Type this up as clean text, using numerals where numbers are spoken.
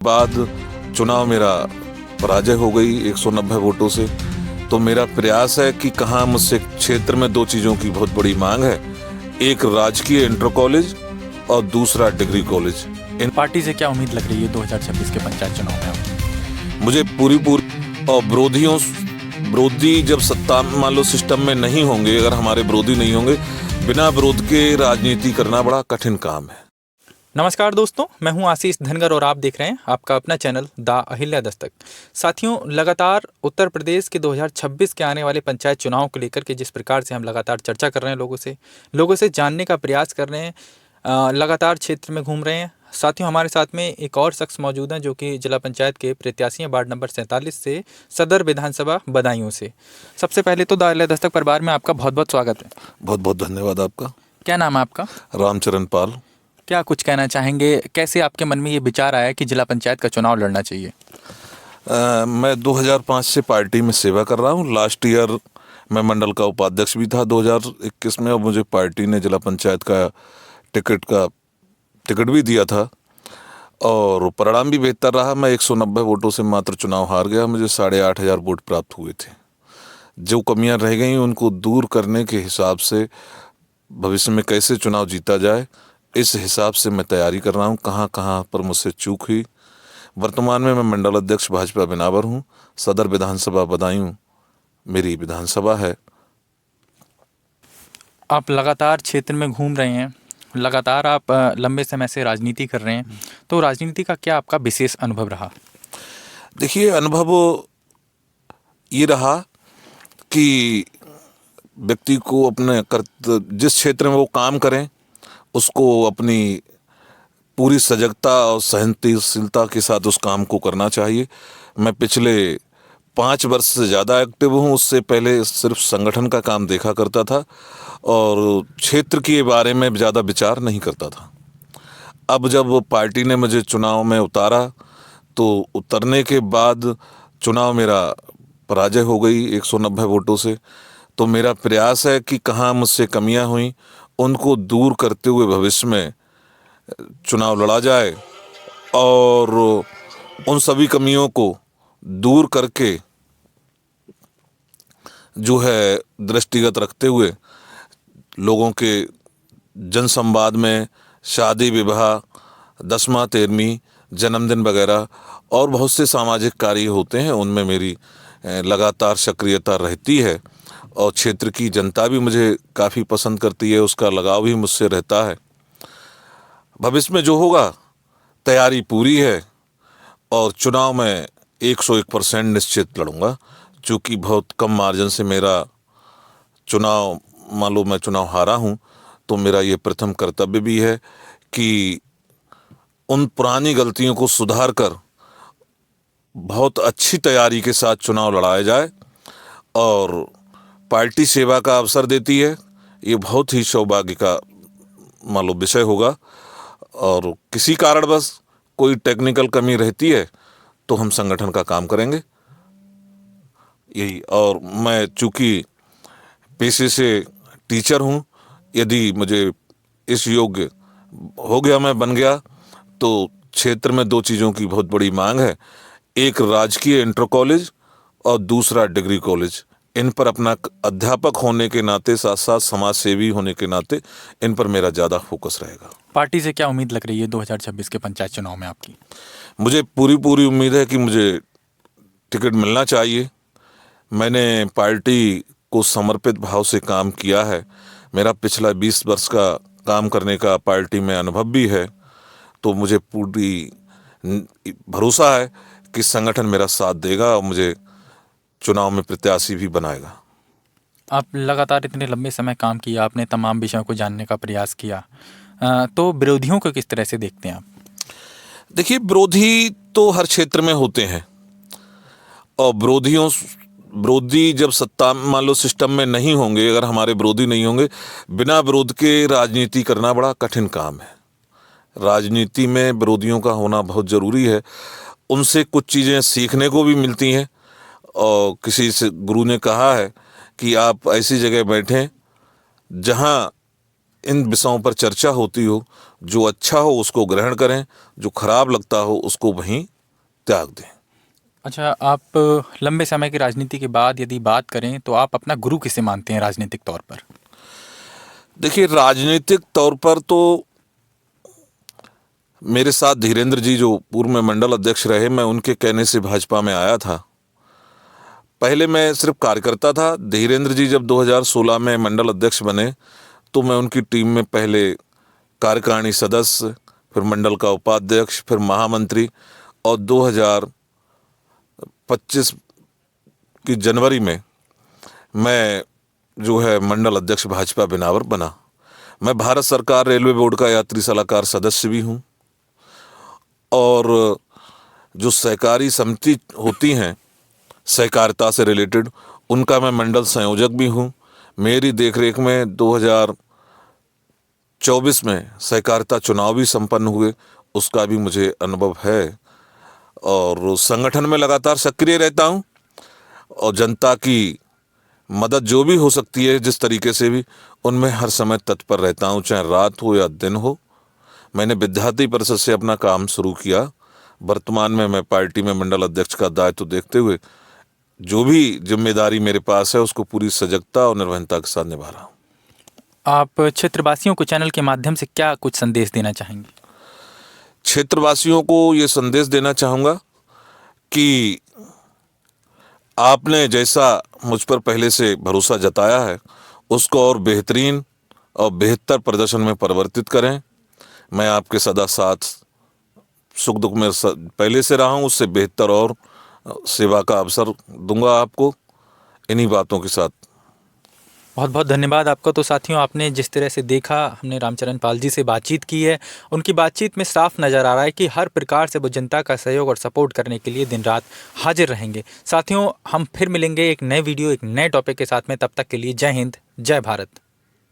बाद चुनाव मेरा पराजय हो गई 190 वोटों से। तो मेरा प्रयास है कि कहाँ मुझसे क्षेत्र में दो चीज़ों की बहुत बड़ी मांग है, एक राजकीय इंटर कॉलेज और दूसरा डिग्री कॉलेज। पार्टी से क्या उम्मीद लग रही है 2026 के पंचायत चुनाव में आपको? मुझे पूरी और विरोधी जब सत्ता मान लो सिस्टम में नहीं होंगे, अगर हमारे विरोधी नहीं होंगे, बिना विरोध के राजनीति करना बड़ा कठिन काम है। नमस्कार दोस्तों, मैं हूं आशीष धनगर और आप देख रहे हैं आपका अपना चैनल द अहिल्या दस्तक। साथियों, लगातार उत्तर प्रदेश के 2026 के आने वाले पंचायत चुनाव को लेकर के जिस प्रकार से हम लगातार चर्चा कर रहे हैं, लोगों से जानने का प्रयास कर रहे हैं, लगातार क्षेत्र में घूम रहे हैं। साथियों, हमारे साथ में एक और शख्स मौजूद हैं जो कि जिला पंचायत के प्रत्याशी हैं, वार्ड नंबर 47 से, सदर विधानसभा बदायूं से। सबसे पहले तो द अहिल्या दस्तक परिवार में आपका बहुत बहुत स्वागत है। बहुत बहुत धन्यवाद आपका। क्या नाम है आपका? रामचरण पाल। क्या कुछ कहना चाहेंगे, कैसे आपके मन में ये विचार आया कि जिला पंचायत का चुनाव लड़ना चाहिए? मैं 2005 से पार्टी में सेवा कर रहा हूँ। लास्ट ईयर मैं मंडल का उपाध्यक्ष भी था 2021 में, और मुझे पार्टी ने जिला पंचायत का टिकट भी दिया था और परिणाम भी बेहतर रहा। मैं 190 वोटों से मात्र चुनाव हार गया। मुझे 8,500 वोट प्राप्त हुए थे। जो कमियां रह गई उनको दूर करने के हिसाब से भविष्य में कैसे चुनाव जीता जाए, इस हिसाब से मैं तैयारी कर रहा हूँ। कहाँ कहाँ पर मुझसे चूक हुई। वर्तमान में मैं मंडल अध्यक्ष भाजपा बिनावर हूँ। सदर विधानसभा बदायूं मेरी विधानसभा है। आप लगातार क्षेत्र में घूम रहे हैं, लगातार आप लंबे समय से राजनीति कर रहे हैं, तो राजनीति का क्या आपका विशेष अनुभव रहा? देखिए, अनुभव ये रहा कि व्यक्ति को अपने जिस क्षेत्र में वो काम करें उसको अपनी पूरी सजगता और सहनशीलता के साथ उस काम को करना चाहिए। मैं पिछले 5 वर्ष से ज़्यादा एक्टिव हूँ। उससे पहले सिर्फ संगठन का काम देखा करता था और क्षेत्र के बारे में ज़्यादा विचार नहीं करता था। अब जब पार्टी ने मुझे चुनाव में उतारा तो उतरने के बाद चुनाव मेरा पराजय हो गई 190 वोटों से। तो मेरा प्रयास है कि कहाँ मुझसे कमियां हुई उनको दूर करते हुए भविष्य में चुनाव लड़ा जाए और उन सभी कमियों को दूर करके जो है दृष्टिगत रखते हुए लोगों के जन संवाद में शादी विवाह, 10वां 13वीं जन्मदिन वगैरह और बहुत से सामाजिक कार्य होते हैं, उनमें मेरी लगातार सक्रियता रहती है और क्षेत्र की जनता भी मुझे काफ़ी पसंद करती है। उसका लगाव भी मुझसे रहता है। भविष्य में जो होगा तैयारी पूरी है और चुनाव में 101% निश्चित लड़ूंगा। चूँकि बहुत कम मार्जिन से मेरा चुनाव, मान लो मैं चुनाव हारा हूँ, तो मेरा ये प्रथम कर्तव्य भी है कि उन पुरानी गलतियों को सुधार कर बहुत अच्छी तैयारी के साथ चुनाव लड़ाया जाए और पार्टी सेवा का अवसर देती है। ये बहुत ही सौभाग्य का मान लो विषय होगा और किसी कारणवश कोई टेक्निकल कमी रहती है तो हम संगठन का काम करेंगे, यही। और मैं चूँकि पेशे से टीचर हूँ, यदि मुझे इस योग्य हो गया, मैं बन गया, तो क्षेत्र में दो चीज़ों की बहुत बड़ी मांग है, एक राजकीय इंटर कॉलेज और दूसरा डिग्री कॉलेज। इन पर अपना अध्यापक होने के नाते, साथ साथ समाज सेवी होने के नाते, इन पर मेरा ज़्यादा फोकस रहेगा। पार्टी से क्या उम्मीद लग रही है 2026 के पंचायत चुनाव में आपकी? मुझे पूरी उम्मीद है कि मुझे टिकट मिलना चाहिए। मैंने पार्टी को समर्पित भाव से काम किया है। मेरा पिछला 20 वर्ष का काम करने का पार्टी में अनुभव भी है, तो मुझे पूरी भरोसा है कि संगठन मेरा साथ देगा और मुझे चुनाव में प्रत्याशी भी बनाएगा। आप लगातार इतने लंबे समय काम किया, आपने तमाम विषयों को जानने का प्रयास किया, तो विरोधियों को किस तरह से देखते हैं आप? देखिए, विरोधी तो हर क्षेत्र में होते हैं और विरोधी जब सत्ता मान लो सिस्टम में नहीं होंगे, अगर हमारे विरोधी नहीं होंगे, बिना विरोध के राजनीति करना बड़ा कठिन काम है। राजनीति में विरोधियों का होना बहुत ज़रूरी है। उनसे कुछ चीज़ें सीखने को भी मिलती हैं और किसी से गुरु ने कहा है कि आप ऐसी जगह बैठें जहां इन विषयों पर चर्चा होती हो। जो अच्छा हो उसको ग्रहण करें, जो खराब लगता हो उसको वहीं त्याग दें। अच्छा, आप लंबे समय की राजनीति के बाद यदि बात करें तो आप अपना गुरु किसे मानते हैं राजनीतिक तौर पर? देखिए, राजनीतिक तौर पर तो मेरे साथ धीरेन्द्र जी जो पूर्व में मंडल अध्यक्ष रहे, मैं उनके कहने से भाजपा में आया था। पहले मैं सिर्फ कार्यकर्ता था। धीरेन्द्र जी जब 2016 में मंडल अध्यक्ष बने तो मैं उनकी टीम में पहले कार्यकारिणी सदस्य, फिर मंडल का उपाध्यक्ष, फिर महामंत्री, और 2025 की जनवरी में मैं जो है मंडल अध्यक्ष भाजपा बिनावर बना। मैं भारत सरकार रेलवे बोर्ड का यात्री सलाहकार सदस्य भी हूँ, और जो सहकारी समिति होती हैं सहकारिता से रिलेटेड, उनका मैं मंडल संयोजक भी हूँ। मेरी देखरेख में 2024 में सहकारिता चुनाव भी संपन्न हुए, उसका भी मुझे अनुभव है। और संगठन में लगातार सक्रिय रहता हूँ, और जनता की मदद जो भी हो सकती है जिस तरीके से भी, उनमें हर समय तत्पर रहता हूँ, चाहे रात हो या दिन हो। मैंने विद्यार्थी परिषद से अपना काम शुरू किया। वर्तमान में मैं पार्टी में मंडल अध्यक्ष का दायित्व देखते हुए जो भी जिम्मेदारी मेरे पास है उसको पूरी सजगता और निर्भयता के साथ निभा रहा हूँ। आप क्षेत्रवासियों को चैनल के माध्यम से क्या कुछ संदेश देना चाहेंगे? क्षेत्रवासियों को ये संदेश देना चाहूँगा कि आपने जैसा मुझ पर पहले से भरोसा जताया है उसको और बेहतरीन और बेहतर प्रदर्शन में परिवर्तित करें। मैं आपके सदा साथ, सुख दुख में पहले से रहा हूँ, उससे बेहतर और सेवा का अवसर दूंगा आपको। इन्हीं बातों के साथ बहुत बहुत धन्यवाद आपका। तो साथियों, आपने जिस तरह से देखा, हमने रामचरण पाल जी से बातचीत की है। उनकी बातचीत में साफ नज़र आ रहा है कि हर प्रकार से वो जनता का सहयोग और सपोर्ट करने के लिए दिन रात हाजिर रहेंगे। साथियों, हम फिर मिलेंगे एक नए वीडियो, एक नए टॉपिक के साथ में। तब तक के लिए जय हिंद, जय भारत।